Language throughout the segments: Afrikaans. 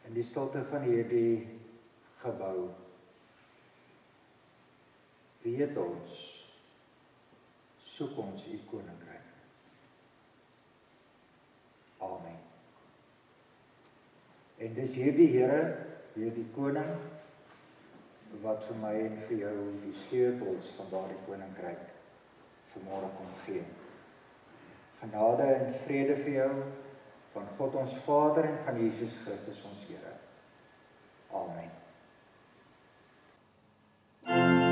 In die stilte van hierdie gebou weet ons, soek ons u koninkryk. Amen. En dis hierdie Here, hierdie koning, wat vir my en vir jou die sleutels van daardie koninkryk vanmôre kom gee. Genade en vrede vir jou, van God ons Vader en van Jesus Christus ons Here. Amen. Amen.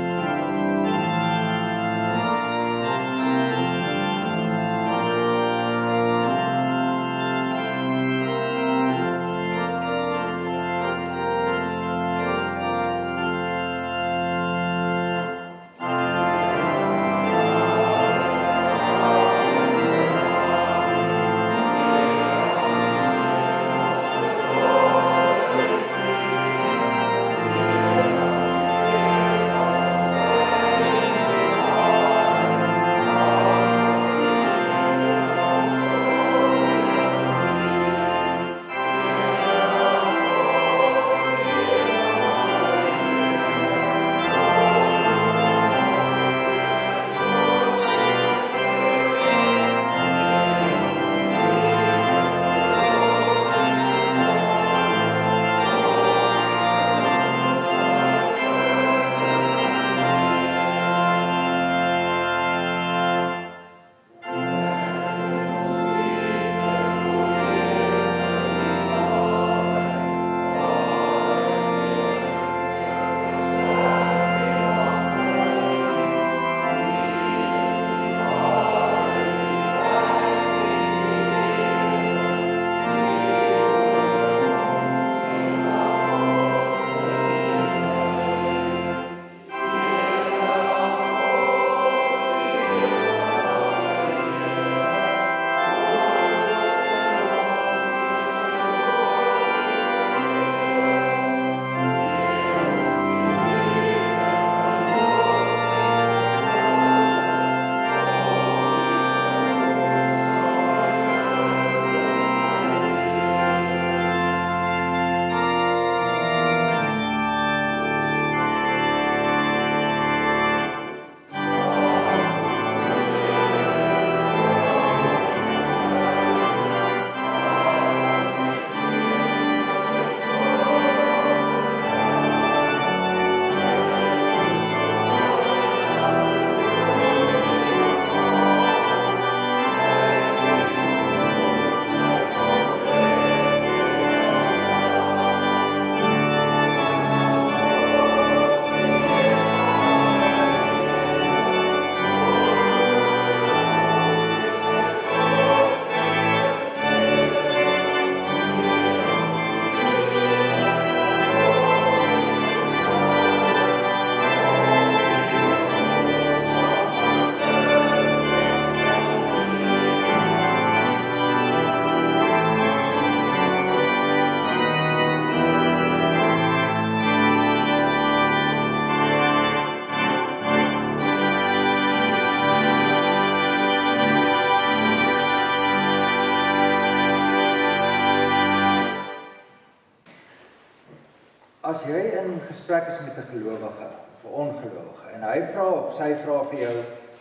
jy in gesprek is met 'n gelowige of 'n ongelowige en hy vra of sy vra vir jou,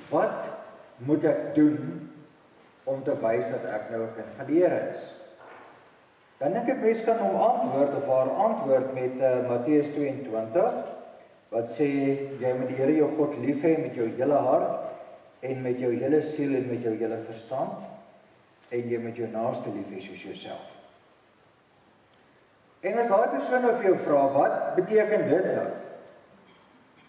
wat moet ek doen om te wys dat ek nou 'n kind van die Here is? Dan dink ek mens kan hom antwoord of haar antwoord met Matteus 22, wat sê, jy moet die Here jou God lief hê met jou hele hart, en met jou hele siel en met jou hele verstand, en jy moet jou naaste lief hê soos jouself. En as daai persoon nou vir jou vra, wat beteken dit nou?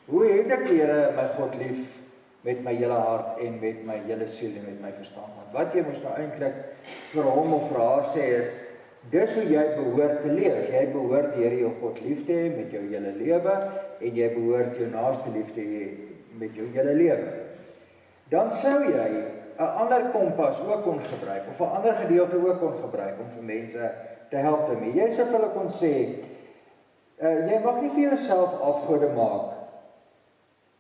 Hoe het ek die Here my God lief met my hele hart en met my hele siel en met my verstand? Want wat jy moes nou eintlik vir hom of vir haar sê is, dis hoe jy behoort te leef. Jy behoort die Here jou God lief te hê met jou hele lewe en jy behoort jou naaste lief te hê met jou hele lewe. Dan sou jy 'n ander kompas ook kon gebruik of 'n ander gedeelte ook kon gebruik om vir mense te help daarmee. Jy sou vir hulle kon sê, jy mag nie vir jouself afgode maak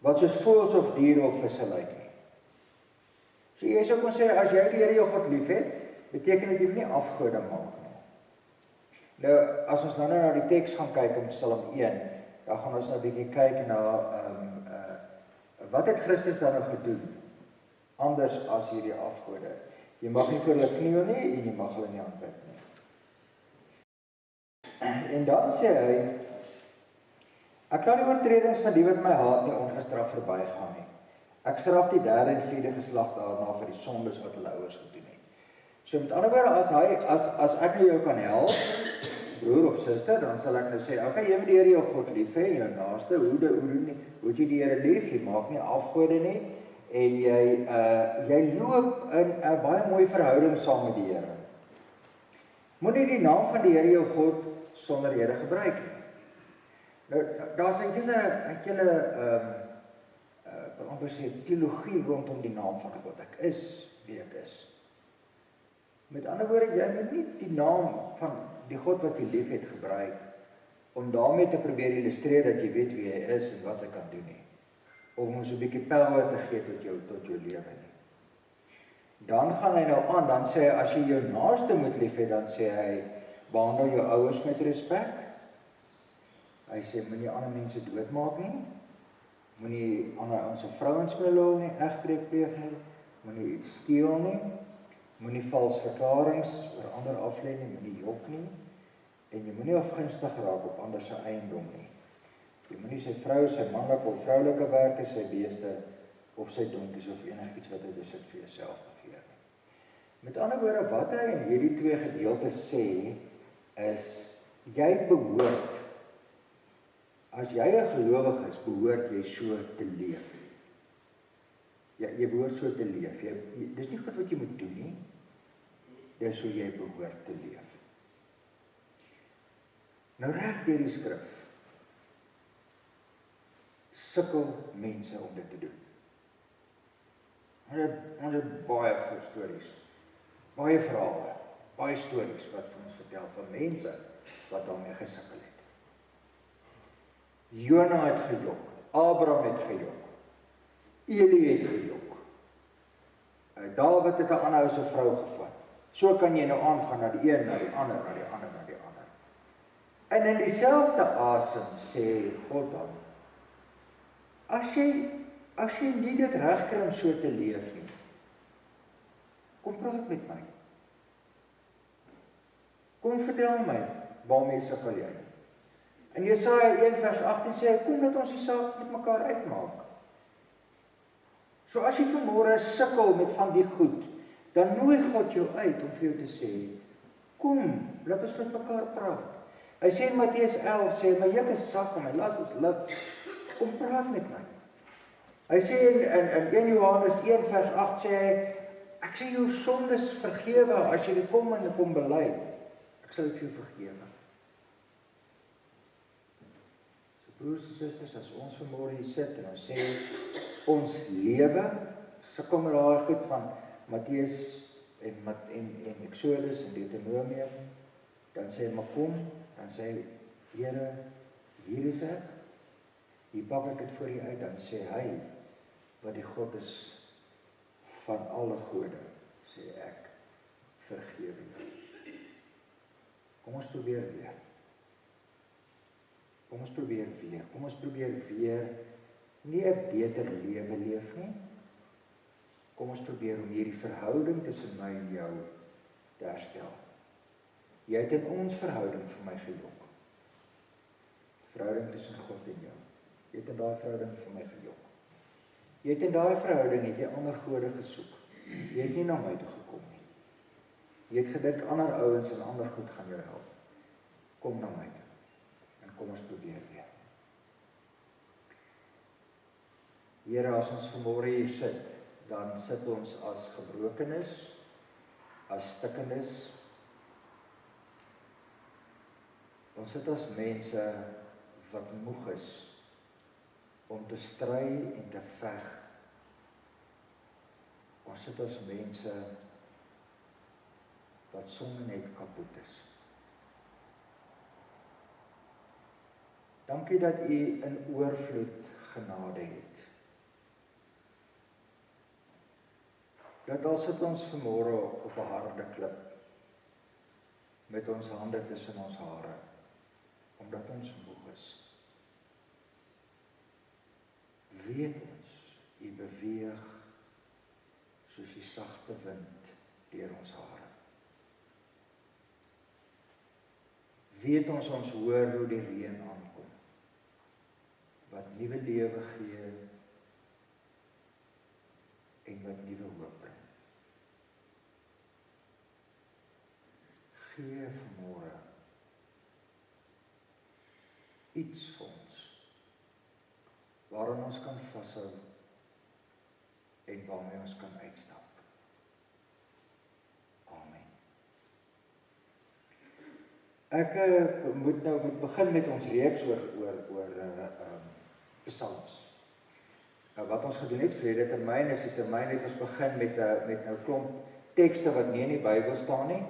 wat soos voëls of diere of visse lyk nie. So jy sou kon sê, as jy die Here jou God lief het, beteken dit jy nie afgode maak nie. Nou, as ons nou na die teks gaan kyk in Psalm 1, dan gaan ons nou 'n bietjie kyk na wat het Christus dan nou gedoen anders as hierdie afgode. Jy mag nie voor hulle kniel nie en jy mag hulle nie aanbid nie. En dan sê hy, ek laat die oortredings van die wat my haat nie ongestraf verbygaan nie. Ek straf die derde en vierde geslag daarna vir die sondes wat hulle ouers gedoen het. So met ander woorde, as ek nou jou kan help, broer of suster, dan sal ek nou sê, okay, jy moet die Here jou God lief hê, jou naaste, hoe jy die Here lief, jy maak nie afgode nie, en jy loop in 'n baie mooi verhouding saam met die Here. Moenie die naam van die Here jou God sonder rede gebruik nie. Nou, daar's 'n hele amper sê teologie rondom die naam van God. Ek is wie ek is. Met ander woorde, jy moet nie die naam van die God wat jy lief het gebruik om daarmee te probeer illustreer dat jy weet wie hy is en wat hy kan doen nie. Of om so 'n bietjie power te gee tot jou lewe nie. Dan gaan hy nou aan, dan sê hy, as jy jou naaste moet lief hê, dan sê hy, behandel jou ouers met respek. Hy sê, moenie ander mense doodmaak nie. Moenie ander ouens se vrouens belul nie, egbreek pleeg nie. Moenie iets steel nie. Moenie vals verklaringe oor ander aflê nie, moenie jok nie. En jy moenie afgunstig raak op ander se eiendom nie. Jy moenie sy vrou, sy manlike of vroulike werke, sy beeste of sy donkies of enigiets wat hy besit vir jouself begeer nie. Met ander woorde, wat hy in hierdie twee gedeeltes sê, is jy behoort, as jy 'n gelowige is, behoort jy so te leef. Ja, jy behoort so te leef. Dis nie goed wat jy moet doen nie. Dis hoe jy behoort te leef. Nou reg deur die skrif sukkel mense om dit te doen. Ons het baie stories, baie verhale, baie stories wat vir ons vertel van mense wat daarmee gesukkel het. Jona het gejok, Abraham het gejok, Eli het gejok, Dawid het 'n ander ou se vrou gevat. So kan jy nou aangaan na die een, na die ander, na die ander, na die ander. En in dieselfde asem sê God dan, as jy nie dit reg kry om so te leef nie, kom praat met my. Kom vertel my, waarmee sukkel jy? In Jesaja 1 vers 18 sê hy, kom dat ons die saak met mekaar uitmaak. So as jy vanmôre sukkel met van die goed, dan nooi God jou uit om vir jou te sê, kom, laat ons met mekaar praat. Hy sê in Matteus 11, sê, my juk is sag en my las is lig, kom praat met my. Hy sê in 1 Johannes 1 vers 8 sê hy, ek sê jou sondes vergewe, as jy dit kom en kom bely, ek sal dit vir jou vergewe. So broers en susters, as ons vanmôre hier sit en ons sê, ons lewe, sukkel met daai goed van Matteus en Exodus en Deuteronomium, dan sê hy, maar kom, dan sê hy, Here, hier is ek, hier pak ek dit voor u uit, dan sê hy, wat die God is van alle gode, sê ek, vergewe jou. Kom ons probeer weer. Kom ons probeer weer. Kom ons probeer weer nie 'n beter lewe leef nie. Kom ons probeer om hierdie verhouding tussen my en jou te herstel. Jy het in ons verhouding vir my gejok. Verhouding tussen God en jou. Jy het in daai verhouding vir my gejok. Jy het in daai verhouding het jy ander gode gesoek. Jy het nie na my toe gekom nie. Jy het gedink ander ouens en ander goed gaan jou help. Kom na my toe. En kom ons probeer weer. Here, as ons vanmôre hier sit, dan sit ons as gebrokenis, as stikkenis. Ons sit as mense wat moeg is om te stry en te veg. Ons sit as mense wat sommer net kapot is. Dankie dat U in oorvloed genade het. Dat al sit ons vanmôre op 'n harde klip, met ons hande tussen ons hare, omdat ons moeg is. Weet ons, U beweeg soos die sagte wind deur ons hare. Weet ons hoor hoe die reën aankom, wat nuwe lewe gee en wat nuwe hoop bring. Gee vanmôre iets vir ons, waaraan ons kan vashou en waarmee ons kan uitstap. Amen. Ek moet begin met ons reeks oor psalms. Wat ons gedoen het, vrede termyn is die termyn het ons begin met 'n klomp tekste wat nie in die Bybel staan nie.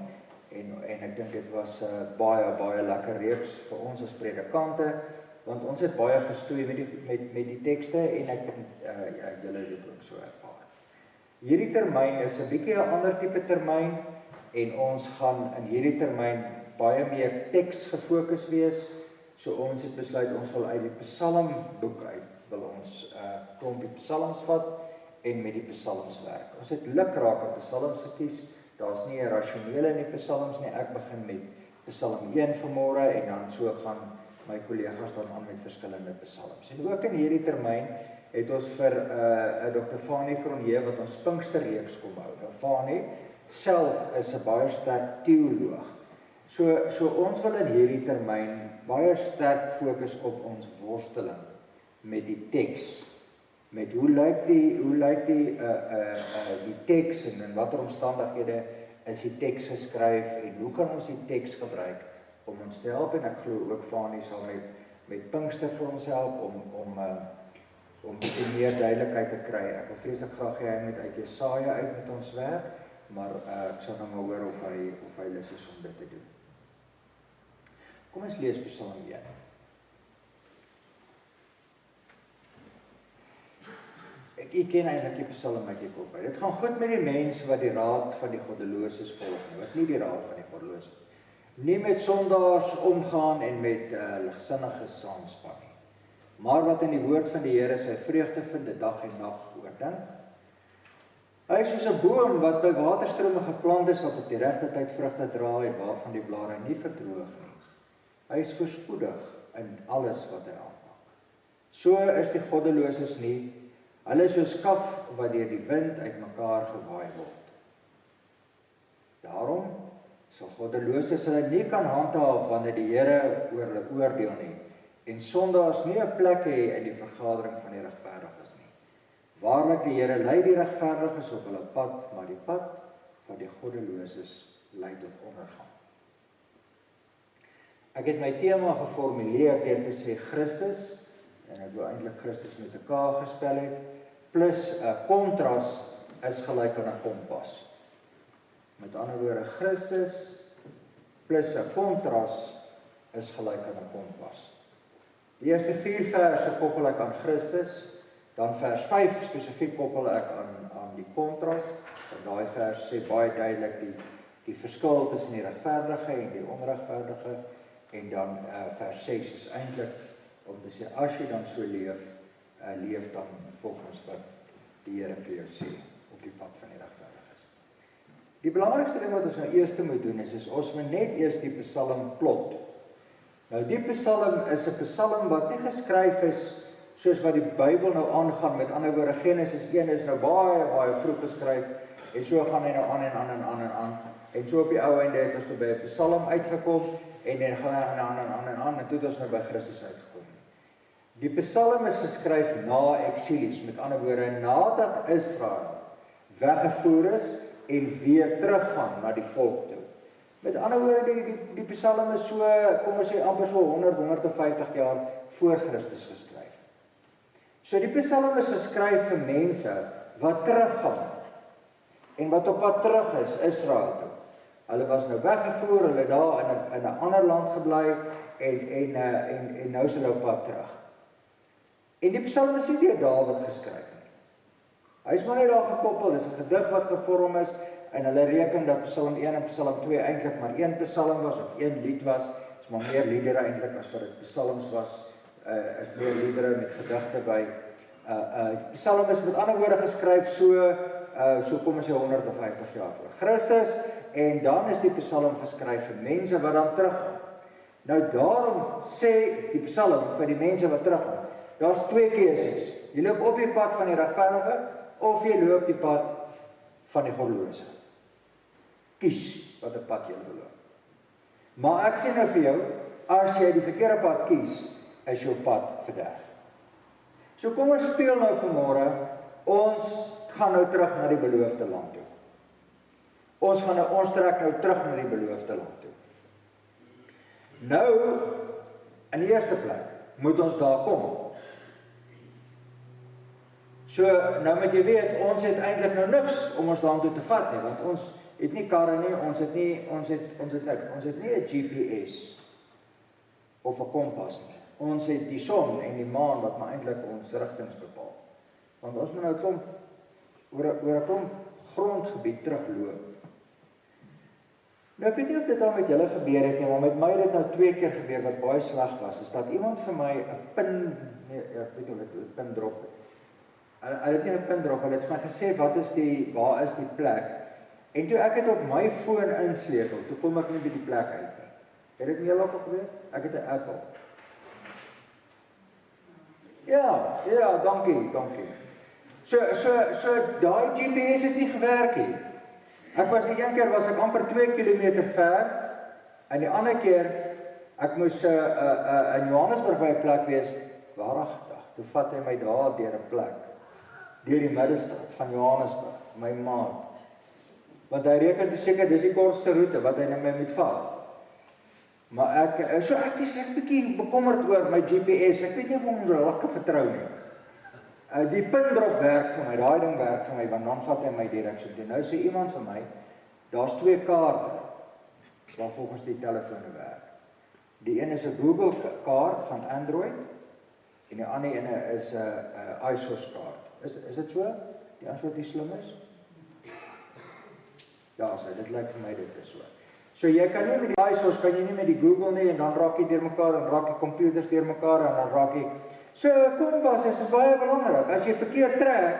En ek dink dit was 'n baie lekker reeks vir ons as predikante, want ons het baie gestoei met die tekste en ek dink julle het dit ook so ervaar. Hierdie termyn is 'n bietjie 'n ander tipe termyn en ons gaan in hierdie termyn baie meer teks gefokus wees. So ons het besluit ons wil uit die Psalmboek uit wil ons klompie psalms vat en met die psalms werk. Ons het lukraak op psalms gekies. Daar's nie 'n rasionele in die psalms nie. Ek begin met Psalm 1 vanmôre en dan so gaan my kollegas dan aan met verskillende psalms. En ook in hierdie termyn het ons vir Dr. Fanie Kronje wat ons Pinksterreeks kom hou. Nou Fanie self is 'n baie sterk teoloog. So ons wil in hierdie termyn baie sterk fokus op ons worsteling met die teks. Met hoe lyk die teks en in watter omstandighede is die teks geskryf en hoe kan ons die teks gebruik om ons te help, en ek glo ook Fanie sal met Pinkster vir ons help om meer duidelikheid te kry. Ek wil vreeslik graag hê hy moet uit Jesaja uit met ons werk, maar ek sal nou maar hoor of hy lus is om dit te doen. Kom ons lees Psalm 1. Ek ken eintlik die Psalm met die kop. Dit gaan goed met die mense wat die raad van die goddeloses volg nie, wat nie die raad van die goddeloses nie met sondaars omgaan en met ligsinniges saamspan nie, maar wat in die woord van die Here sy vreugde vind dag en nag oordink. Hy is soos 'n boom wat by waterstrome geplant is, wat op die regte tyd vrugte dra en waarvan die blare nie verdroog nie. Hy is voorspoedig in alles wat hy aanpak. So is die goddeloses nie. Hulle is soos kaf wat deur die wind uitmekaar gewaai word. Daarom sal goddeloses hulle nie kan handhaaf wanneer die Here oor hulle oordeel nie, en sondaars nie 'n plek hê in die vergadering van die regverdiges nie. Waarlik die Here lei die regverdiges op hulle pad, maar die pad van die goddeloses lei tot ondergang. Ek het my tema geformuleer deur te sê Christus, en ek wil eintlik Christus met 'n K gespel het, plus 'n kontras is gelyk aan 'n kompas. Met ander woorde, Christus plus 'n kontras is gelyk aan 'n kompas. Die eerste 4 verse koppel ek aan Christus, dan vers 5 spesifiek koppel ek aan die kontras. En daai vers sê baie duidelik die verskil tussen die regverdige en die onregverdige. En dan vers 6 is eintlik om te sê, as jy dan so leef, leef dan volgens wat die Here vir jou sê, op die pad van die regverdiges. Die belangrikste ding wat ons nou eers moet doen is ons moet net eers die Psalm plot. Nou die Psalm is 'n Psalm wat nie geskryf is soos wat die Bybel nou aangaan, met ander woorde, Genesis 1 is nou baie vroeg geskryf, en so gaan hy nou aan en aan en aan en aan, en so op die ou einde het ons by 'n Psalm uitgekom, en dan gaan hy aan, en toe het ons nou by Christus uitgekom. Die Psalm is geskryf na eksilies, met ander woorde, nadat Israel weggevoer is, en weer teruggaan na die volk toe. Met ander woorde, die Psalm is so, kom ons sê, amper so 150 jaar voor Christus geskryf. So die Psalm is geskryf vir mense wat teruggaan, en wat op pad terug is, Israel toe. Hulle was nou weggevoer, hulle daar in 'n ander land gebly, en nou is hulle op pad terug. En die Psalm is nie deur Dawid geskryf nie. Hy is maar net daar gekoppel, dis 'n gedig wat gevorm is, en hulle reken dat Psalm 1 en Psalm 2 eintlik maar een Psalm was, of een lied was, is maar meer liedere eintlik as wat dit Psalms was, is meer liedere met gedigte by. Psalm is met ander woorde geskryf so kom ons sê 150 jaar voor Christus, en dan is die Psalm geskryf vir mense wat dan teruggaan. Nou daarom sê die Psalm vir die mense wat teruggaan, daar's twee keuses. Jy loop op die pad van die regverdige, of jy loop die pad van die goddelose. Kies wat 'n pad jy wil loop. Maar ek sê nou vir jou, as jy die verkeerde pad kies, is jou pad verderf. So kom ons speel nou vanmôre, ons gaan nou terug na die beloofde land toe. Ons trek nou terug na die beloofde land toe. Nou, in die eerste plek, moet ons daar kom. So, nou moet jy weet, ons het eintlik nou niks om ons daartoe te vat nie, want ons het nie karre nie, ons het nie 'n GPS of 'n kompas nie. Ons het die son en die maan wat maar eintlik ons rigtings bepaal. Want ons moet nou klomp oor 'n klomp grondgebied terugloop. Nou ek weet nie of dit al met julle gebeur het nie, maar met my het dit nou 2 keer gebeur wat baie sleg was, is dat iemand vir my 'n pin, nee, ek weet nie of dit 'n pin drop het. Hulle het nie 'n pin drop, hulle het vir my gesê waar is die plek? En toe ek het op my foon insleutel, toe kom ek nie by die plek uit nie. Het dit nie al gebeur? Ek het 'n Apple. Ja, dankie. So daai GPS het nie gewerk nie. Die een keer was ek amper 2 kilometer ver, en die ander keer, ek moes in Johannesburg by 'n plek wees, waaragtig, toe vat hy my daar deur 'n plek, deur die middelstraat van Johannesburg, my maat. Want hy reken toe seker, dis die kortste roete wat hy na my moet vat. Maar ek is 'n bietjie bekommerd oor my GPS, ek weet nie of ons lekker vertrou nie. Die pindrop werk vir my, daai ding werk vir my, want dan vat hy my direk so toe. Nou sê iemand vir my, daar's 2 kaarte, wat volgens die telefone werk. Die een is 'n Google kaart van Android, en die ander ene is 'n iSource kaart. Is dit so? Die antwoord is slim is? Ja, dit lyk vir my dit is so. So jy kan nie met die iSource, kan jy nie met die Google nie, en dan raak jy deur mekaar, en raak die computers deur mekaar, en dan raak jy... So kompas is baie belangrik, as jy verkeerd trek,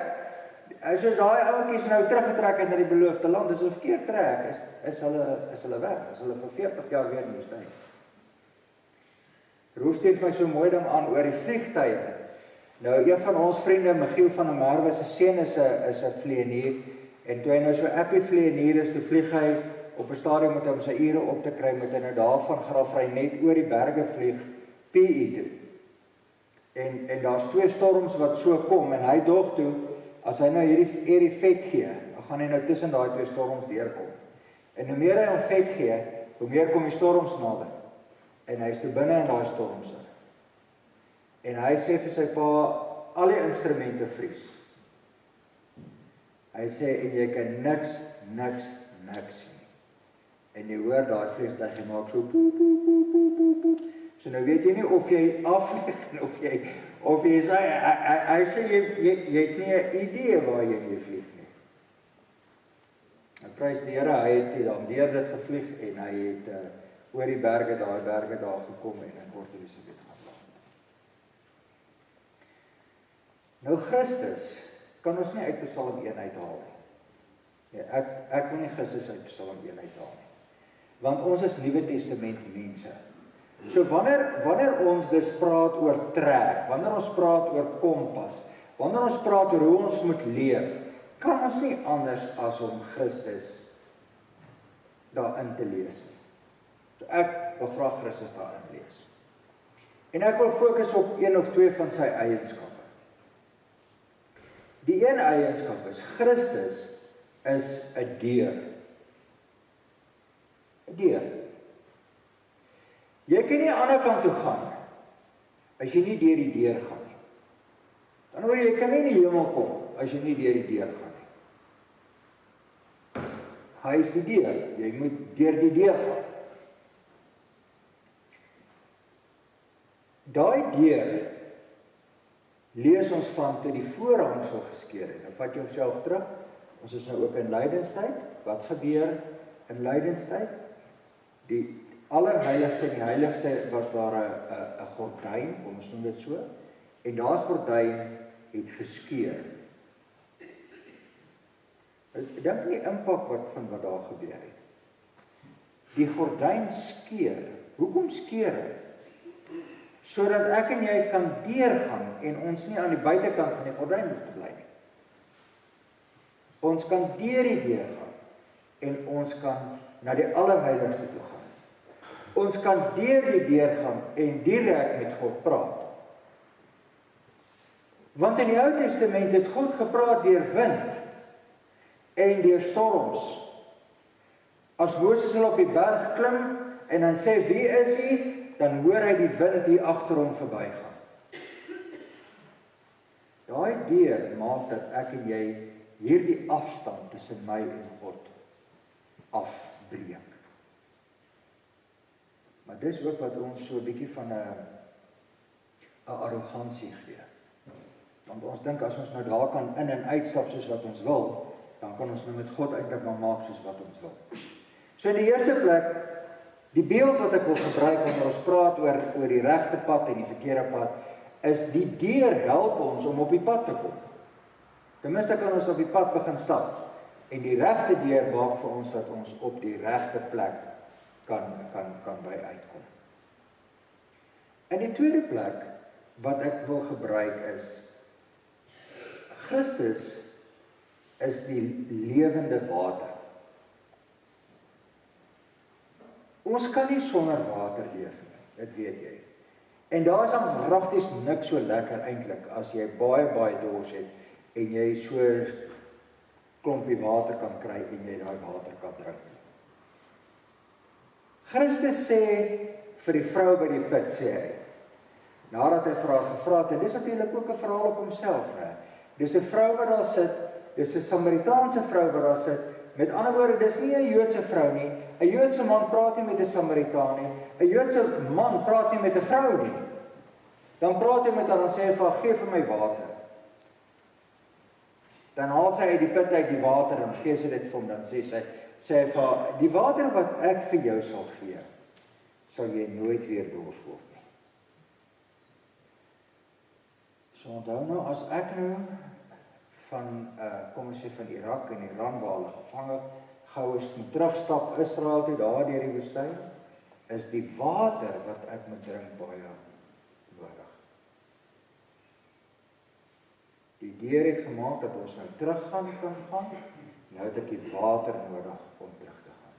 soos daai ouetjies nou teruggetrek het na die beloofde land, as hulle verkeerd trek, is hulle weg, is hulle vir 40 jaar weer in die woestyn. Roefsteen van so mooi ding aan oor die vliegtuie. Nou, een van ons vriende, Michiel van der Merwe, se seun is 'n vlieënier, en toe hy nou so appie vlieënier is, toe vlieg hy op 'n stadium met hom sy ure op te kry, met hy nou daarvan grafry net oor die berge vlieg, PE toe. En daar's 2 storms wat so kom, en hy dog toe, as hy nou hierdie vet gee, dan gaan hy nou tussen daai 2 storms deurkom. En hoe meer hy hom vet gee, hoe meer kom die storms nader. En hy is toe binne in daai storms. En hy sê vir sy pa, al die instrumente vries. Hy sê, en jy kan niks sien. En jy hoor daai vliegtuig maak so poep, poep, poep, poep, poep, poep. So nou weet jy nie of jy afvlieg, of jy sê, hy sê, jy het nie 'n idee waar jy mee vlieg nie. En prys die Here, hy het dan deur dit gevlieg, en hy het oor die berge daar gekom, en in Port Elizabeth gaan land. Nou Christus kan ons nie uit Psalm 1 uithaal nie. Ja, ek wil nie Christus uit Psalm 1 uithaal nie. Want ons is Nuwe Testament mense. So wanneer ons dus praat oor trek, wanneer ons praat oor kompas, wanneer ons praat oor hoe ons moet leef, kan ons nie anders as om Christus daarin te lees nie. So ek wil graag Christus daarin lees. En ek wil fokus op een of twee van sy eienskappe. Die een eienskap is, Christus is 'n deur. 'n Deur. Jy kan nie aan die ander kant toe gaan, as jy nie deur die deur gaan nie. Dan hoor jy kan nie in die hemel kom, as jy nie deur die deur gaan nie. Hy is die deur, jy moet deur die deur gaan. Daai deur lees ons van toe die voorhangsel geskeur het. Nou vat jy homself terug. Ons is nou ook in lydenstyd. Wat gebeur in lydenstyd? Die allerheiligste en die heiligste was daar 'n gordyn, kom ons noem dit so. En daai gordyn het geskeur. Ek dink nie impak wat daar gebeur het. Die gordyn skeur. Hoekom skeur hy? Sodat ek en jy kan deurgaan en ons nie aan die buitekant van die gordyn hoef te bly nie. Ons kan deur die deur gaan en ons kan na die allerheiligste toe gaan. Ons kan deur die deur gaan en direk met God praat. Want in die Ou Testament het God gepraat deur wind en deur storms. As Moses op die berg klim en dan sê, wie is hy? Dan hoor hy die wind hier agter hom verbygaan. Daai deur maak dat ek en jy hierdie afstand tussen my en God afbreek. Maar dis ook wat ons so 'n bietjie van 'n arrogansie gee. Want ons dink as ons nou daar kan in en uitstap soos wat ons wil, dan kan ons nou met God eintlik maar maak soos wat ons wil. So in die eerste plek, die beeld wat ek wil gebruik wanneer ons praat oor die regte pad en die verkeerde pad, is die deur help ons om op die pad te kom. Ten minste kan ons op die pad begin stap. En die regte deur maak vir ons dat ons op die regte plek kan by uitkom. En die tweede plek wat ek wil gebruik is, Christus is die lewende water. Ons kan nie sonder water leef nie, dit weet jy. En daar is dan regtig niks so lekker eintlik as jy baie dors het en jy so klompie water kan kry en jy daai water kan drink. Christus sê vir die vrou by die put, sê hy, nadat hy vir haar gevra het, en dis natuurlik ook 'n verhaal op homself, né? Dis 'n vrou wat daar sit, dis 'n Samaritaanse vrou wat daar sit. Met ander woorde, dis nie 'n Joodse vrou nie. 'n Joodse man praat nie met 'n Samaritaan nie. 'n Joodse man praat nie met 'n vrou nie. Dan praat hy met haar en sê hy vir haar, gee vir my water. Dan haal sy uit die put uit die water en gee sy dit vir hom, dan sê hy vir haar, die water wat ek vir jou sal gee, sal jy nooit weer dors word nie. So onthou nou, as ek nou van, kom ons sê van Irak en Iran waar hulle gevang het, gou eens moet terugstap Israel toe, daar deur die woestyn, is die water wat ek moet drink baie nodig. Die deur het gemaak dat ons nou terug kan gaan, nou het ek die water nodig om terug te gaan.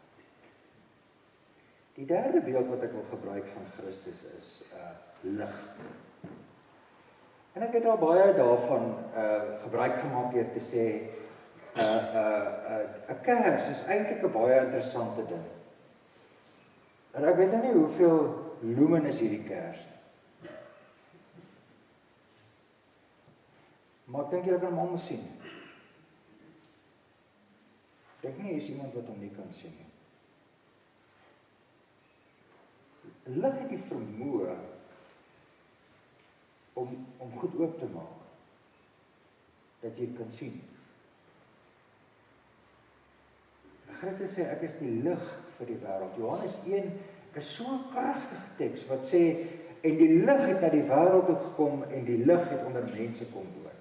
Die derde beeld wat ek wil gebruik van Christus is lig. En ek het al baie daarvan gebruik gemaak deur te sê, 'n kers is eintlik 'n baie interessante ding. En ek weet nou nie hoeveel lumen is hierdie kers nie. Maar ek dink julle kan hom almal sien. Ek dink nie is iemand wat hom nie kan sien nie. Lig het die vermoë om goed oop te maak, dat jy kan sien. Christus sê, ek is die lig vir die wêreld. Johannes 1 is so 'n kragtige teks wat sê, en die lig het na die wêreld toe gekom en die lig het onder mense kom woon.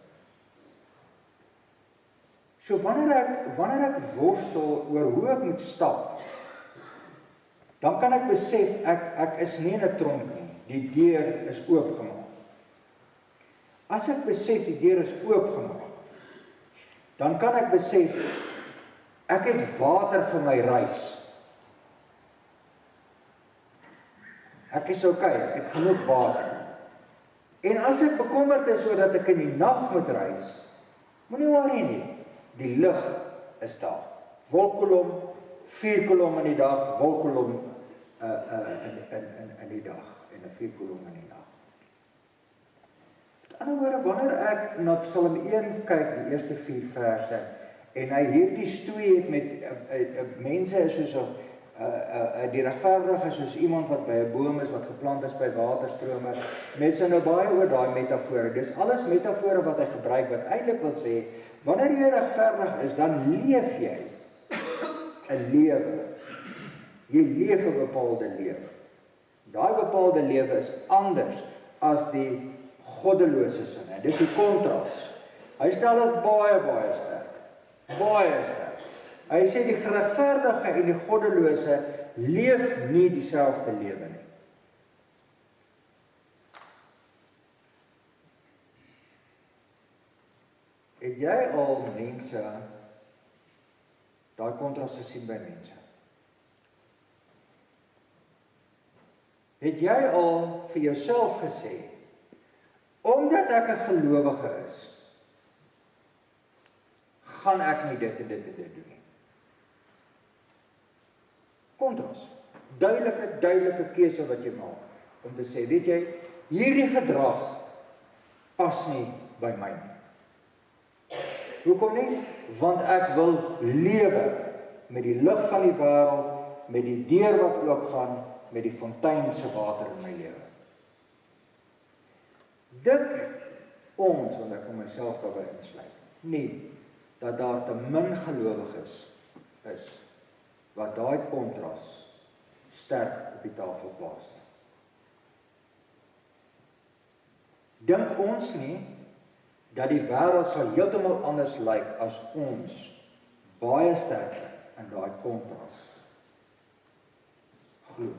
So wanneer ek worstel oor hoe ek moet stap, dan kan ek besef, ek is nie in 'n tronk nie, die deur is oopgemaak. As ek besef die deur is oopgemaak, dan kan ek besef, ek het water vir my reis. Ek is okay, ek het genoeg water. En as ek bekommerd is oor dat ek in die nag moet reis, moenie worry nie. Die lig is daar. Wolkkolom, 4 kolom in die dag, wolkkolom in die dag en 'n 4 kolom in die nag. Met ander woorde, wanneer ek na Psalm 1 kyk, die eerste 4 verse, en hy hierdie stoei het met mense is soos die regverdige is soos iemand wat by 'n boom is, wat geplant is by waterstrome. Mense nou baie oor daai metafore. Dis alles metafore wat hy gebruik, wat eintlik wil sê, wanneer jy regverdig is, dan leef jy 'n lewe. Jy leef 'n bepaalde lewe. Daai bepaalde lewe is anders as die goddelose sinne. Dis die kontras. Hy stel dit baie sterk. Baie sterk. Hy sê die geregverdige en die goddelose leef nie dieselfde lewe nie. Het jy al mense daai kontras gesien by mense? Het jy al vir jouself gesê, omdat ek 'n gelowige is, gaan ek nie dit en dit en dit doen nie. Kontras. Duidelike keuse wat jy maak, om te sê, weet jy, hierdie gedrag pas nie by my nie. Hoekom nie? Want ek wil lewe met die lig van die wêreld, met die deur wat oopgaan, met die fontein se water in my lewe. Dink ons, want ek kom myself daarby insluit, nie dat daar te min gelowiges is wat daai kontras sterk op die tafel plaas. Dink ons nie dat die wêreld sal heeltemal anders lyk as ons baie sterker in daai kontras glo.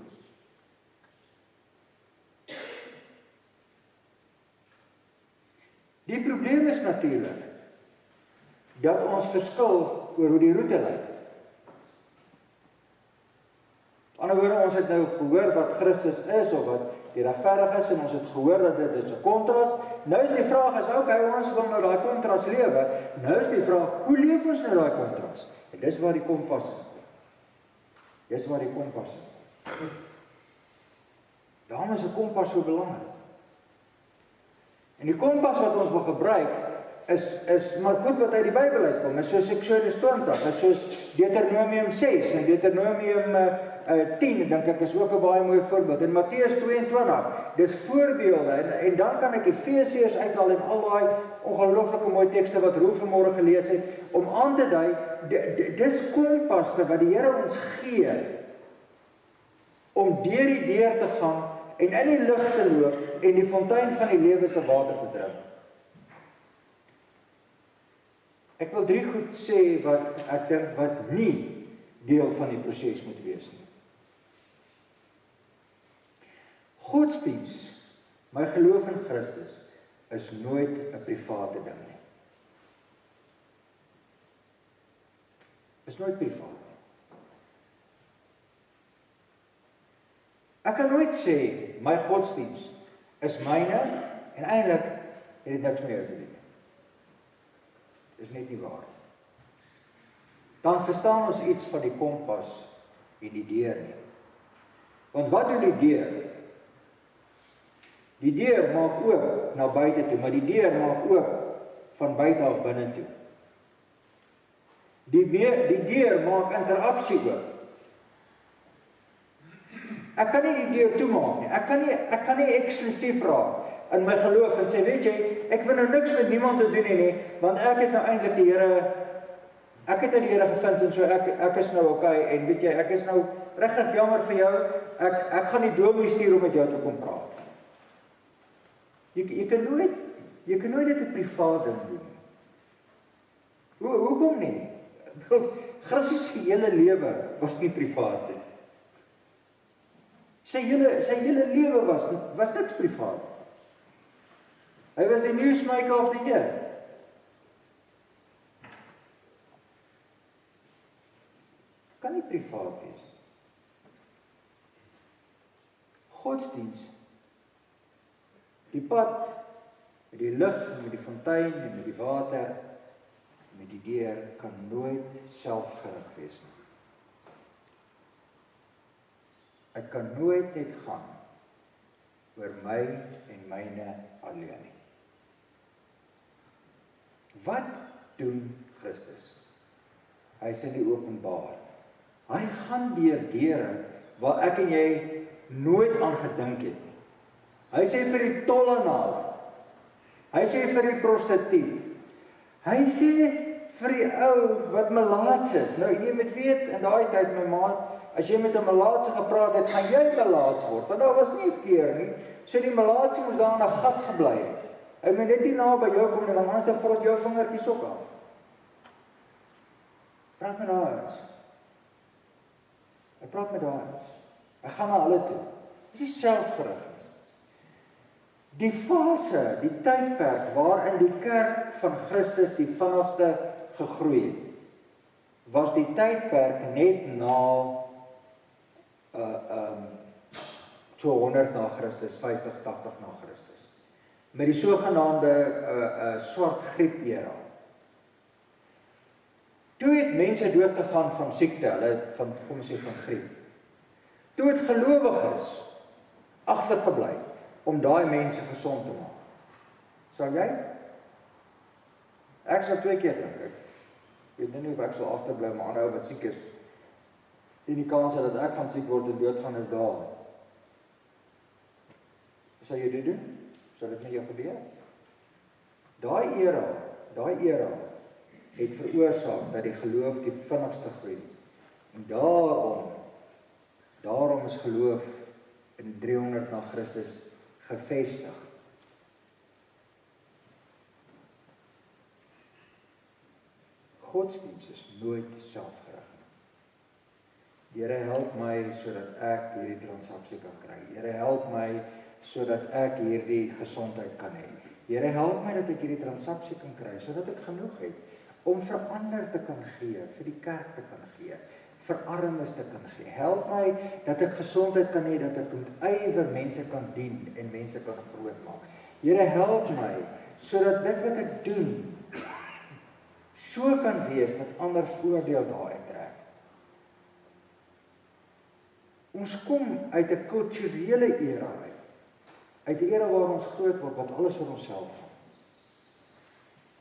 Die probleem is natuurlik dat ons verskil oor hoe die roete lyk. Aan die ander woorde, ons het nou gehoor wat Christus is of wat die regverdig is en ons het gehoor dat dit is 'n kontras. Nou is die vraag is, okay, ons wil nou daai kontras lewe. Nou is die vraag, hoe leef ons nou daai kontras? En dis waar die kompas is. Dis waar die kompas is. Daarom is 'n kompas so belangrik. En die kompas wat ons wil gebruik is maar goed wat uit die Bybel uitkom. Is soos Eksodus 20, is soos Deuteronomium 6 en Deuteronomium 10, dink ek is ook 'n baie mooi voorbeeld. En Matteus 22, dis voorbeelde en dan kan ek Efesiërs uithaal en al daai ongelooflike mooi tekste wat Roel vanmôre gelees het om aan te dui, dis kompasse wat die Here ons gee om deur die deur te gaan en in die lig te loop en die fontein van die lewe se water te drink. Ek wil 3 goed sê wat ek dink wat nie deel van die proses moet wees nie. Godsdiens, my geloof in Christus, is nooit 'n private ding nie. Is nooit privaat nie. Ek kan nooit sê, my godsdiens is myne, en eintlik het dit niks meer te doen. Dis net nie waar. Dan verstaan ons iets van die kompas en die deur nie. Want wat doen die deur? Die deur maak oop na buite toe, maar die deur maak oop van buite af binne toe. Die deur maak interaksie oop. Ek kan nie die deur toemaak nie. Ek kan nie eksklusief raak in my geloof en sê, weet jy, ek wil nou niks met niemand te doen nie, want ek het nou eintlik die Here gevind en so ek is nou okay en weet jy, ek is nou regtig jammer vir jou. Ek gaan die dominee stuur om met jou te kom praat. Jy kan nooit dit 'n privaat ding doen. Hoekom nie? Christus se hele lewe was nie privaat nie. Sy hele lewe was niks privaat. Hy was die newsmaker of the year. Kan nie privaat wees. Godsdiens, die pad, met die lig, met die fontein, en met die water, met die deur, kan nooit selfgerig wees nie. Ek kan nooit net gaan oor my en myne alleen nie. Wat doen Christus? Hy is in die openbaar. Hy gaan deur deure waar ek en jy nooit aan gedink het nie. Hy sê vir die tollenaar, hy sê vir die prostituut, hy sê vir die ou wat melaats is. Nou jy moet weet, in daai tyd my maat, as jy met 'n melaatse gepraat het, gaan jy melaats word, want daar was nie 'n keur nie, so die melaatse moes daar in 'n gat gebly het. Hy moet net nie na by jou kom nie, want anders dan vrot jou vingertjies ook af. Praat met daai ouens. Hy praat met daai ouens. Hy gaan na hulle toe. Dis nie selfgerig nie. Die fase, die tydperk waarin die kerk van Christus die vinnigste gegroei het, was die tydperk net na 200 na Christus, 50, 80 na Christus. Met die sogenaamde swart griep era. Toe het mense dood gegaan van siekte, kom ons sê van griep. Toe het gelowiges agtergebly om daai mense gesond te maak. Sal jy? Ek sal 2 keer dink. Ek weet nie of ek sal agterbly maar aanhou wat siek is. En die kans dat ek gaan siek word en doodgaan is daar. Sal jy dit doen? Sal dit met jou gebeur? Daai era het veroorsaak dat die geloof die vinnigste groei. En daarom is geloof in 300 na Christus gevestig. Godsdiens is nooit selfgerig. Here help my sodat ek hierdie transaksie kan kry. Here help my sodat ek hierdie gesondheid kan hê. Here help my dat ek hierdie transaksie kan kry sodat ek genoeg het om vir ander te kan gee, vir die kerk te kan gee, vir armes te kan gee. Help my dat ek gesondheid kan hê, dat ek met ywer mense kan dien en mense kan groot maak. Here help my sodat dit wat ek doen so kan wees dat ander voordeel daaruit trek. Ons kom uit 'n kulturele era uit 'n era waar ons groot word wat alles oor onsself gaan.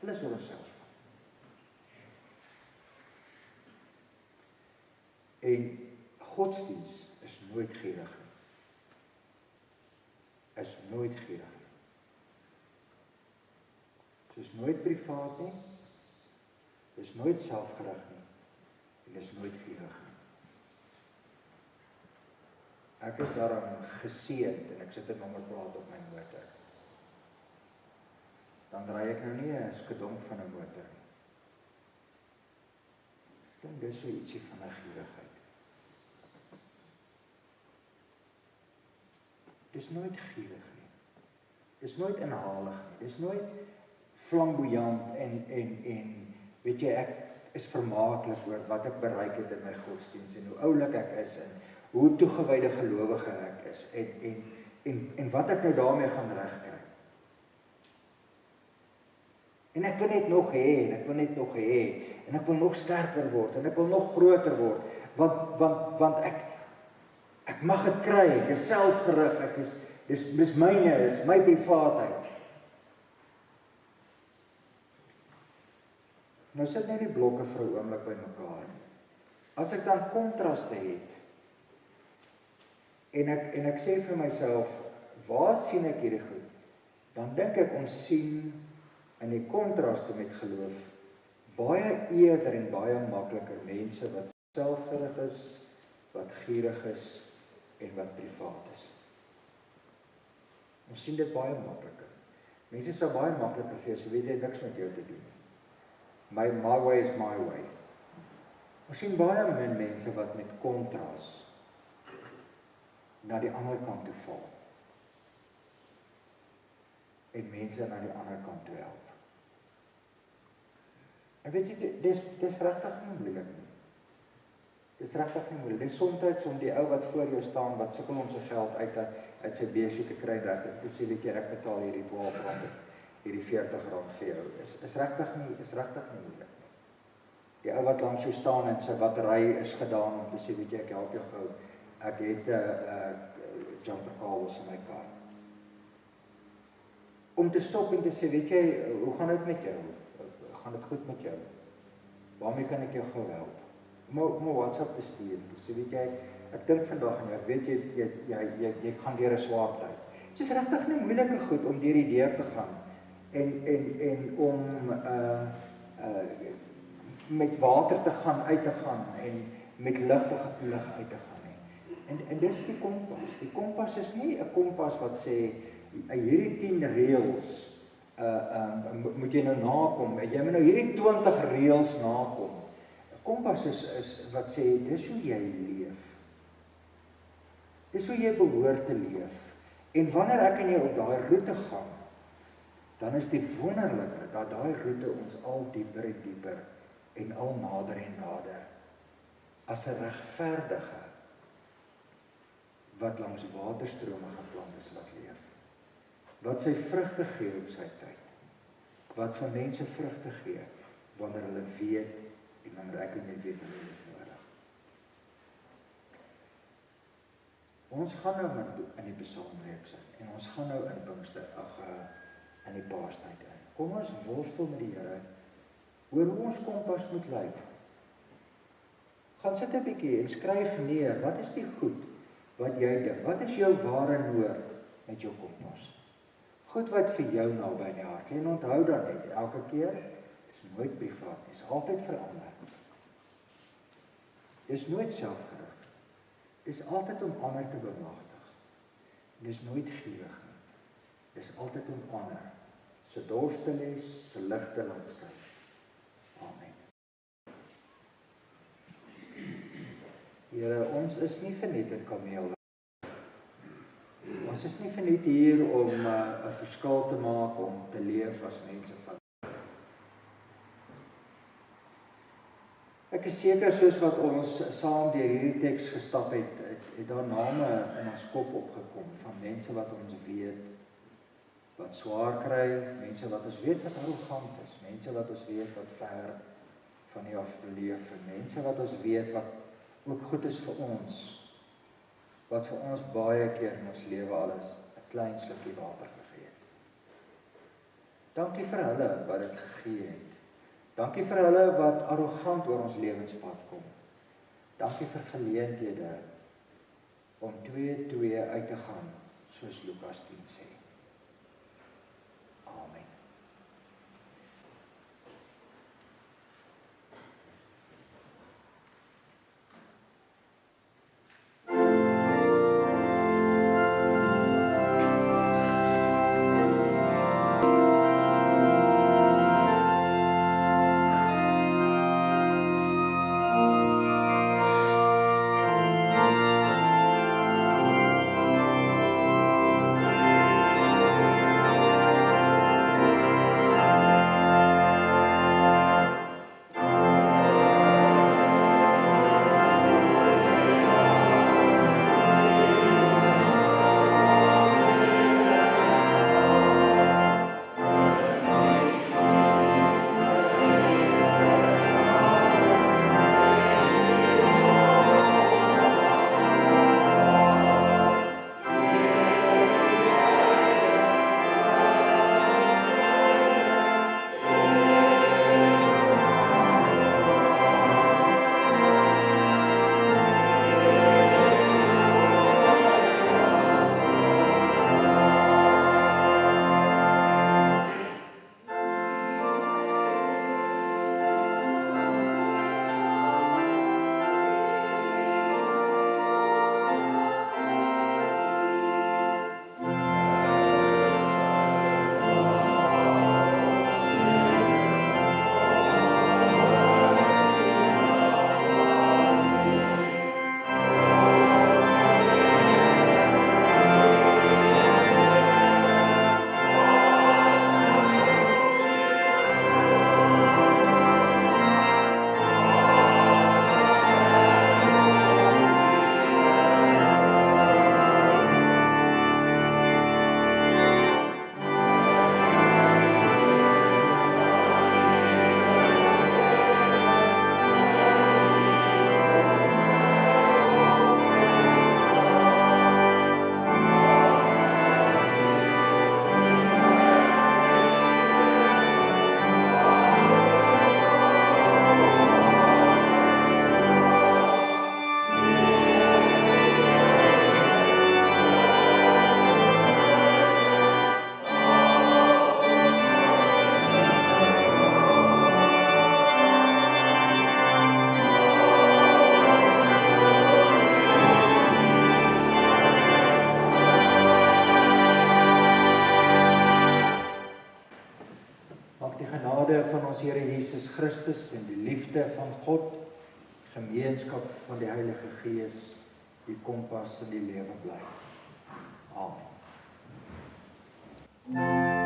Alles oor onsself. En godsdiens is nooit gierig nie. Is nooit gierig nie. Dit is nooit privaat nie. Dit is nooit selfgerig nie. En dit is nooit gierig nie. Ek is daaraan geseënd en ek sit 'n nommerplaat op my motor. Dan ry ek nou nie 'n skedonk van 'n motor nie. Ek dink dis so ietsie van 'n gierigheid. Dis nooit gierig nie. Dis nooit inhalig nie. Dis nooit flamboyant en weet jy, ek is vermaaklik oor wat ek bereik het in my godsdiens en hoe oulik ek is en hoe toegewyde gelowige ek is en wat ek nou daarmee gaan regkry. En ek wil net nog hê en ek wil net nog hê en ek wil nog sterker word en ek wil nog groter word want ek mag dit kry, ek is selfgerig, dis myne, dis my privaatheid. Nou sit net die blokke vir 'n oomblik by mekaar. As ek dan kontraste het en ek sê vir myself, waar sien ek hierdie goed? Dan dink ek ons sien in die kontraste met geloof baie eerder en baie makliker mense wat selfgerig is, wat gierig is en wat privaat is. Ons sien dit baie makliker. Mense sou baie makliker vir jou sê, weet jy, niks met jou te doen nie. My way is my way. Ons sien baie min mense wat met kontras na die ander kant toe val. En mense na die ander kant toe help. En weet jy, dis regtig nie moeilik nie. Dis regtig nie moeilik. Dis soms om die ou wat voor jou staan, wat sukkel om sy geld uit sy beursie te kry, te sê, weet jy, ek betaal hierdie R12, hierdie R40 vir jou. Is regtig nie moeilik nie. Die ou wat langs jou staan en sy battery is gedaan om te sê, weet jy, ek help jou gou. Ek het 'n jumper cables in my kar. Om te stop en te sê, weet jy, hoe gaan dit met jou? Gaan dit goed met jou? Waarmee kan ek jou gou help? Om 'n WhatsApp te stuur. So weet jy, ek dink vandag en ek weet jy gaan deur 'n swaar tyd. Dit is regtig nie moeilike goed om deur die deur te gaan en om met water te gaan, uit te gaan en met lig uit te gaan nie. En dis die kompas. Die kompas is nie 'n kompas wat sê hierdie 10 reëls moet jy nou nakom. Jy moet nou hierdie 20 reëls nakom. 'n Kompas is wat sê dis hoe jy leef. Dis hoe jy behoort te leef. En wanneer ek en jy op daai roete gaan, dan is die wonderlike dat daai roete ons al dieper en dieper en al nader en nader as 'n regverdige wat langs waterstrome geplant is wat leef. Wat sy vrugte gee op sy tyd. Wat van mense vrugte gee wanneer hulle weet en wanneer ek en jy weet hoe dit nodig. Ons gaan nou in die psalmreeks in en ons gaan nou in Pinkster in die Paastyd in. Kom ons worstel met die Here oor hoe ons kompas moet lyk. Gaan sit 'n bietjie en skryf neer, wat is die goed wat jy dink? Wat is jou ware nood met jou kompas? Goed wat vir jou naby in die hart. En onthou dan net, elke keer is nooit privaat, is altyd verander. Dis nooit selfgerig. Dis altyd om ander te bemagtig. Dis nooit gierig nie. Dis altyd om ander se dors te les, se lig te laat skyn. Amen. Here, ons is nie vir net 'n kameel. Ons is nie vir net hier om 'n verskil te maak, om te leef as mense van. Ek is seker soos wat ons saam deur hierdie teks gestap het daar name in ons kop opgekom van mense wat ons weet wat swaar kry, mense wat ons weet wat arrogant is, mense wat ons weet wat ver van U af beleef, mense wat ons weet wat ook goed is vir ons, wat vir ons baie keer in ons lewe alles 'n klein slukkie water gegee het. Dankie vir hulle wat dit gegee het. Dankie vir hulle wat arrogant oor ons lewenspad kom. Dankie vir geleenthede om 2-2 uit te gaan, soos Lukas 10 sê. Amen. ons Here Jesus Christus en die liefde van God, gemeenskap van die Heilige Gees, die kompas in die lewe bly. Amen.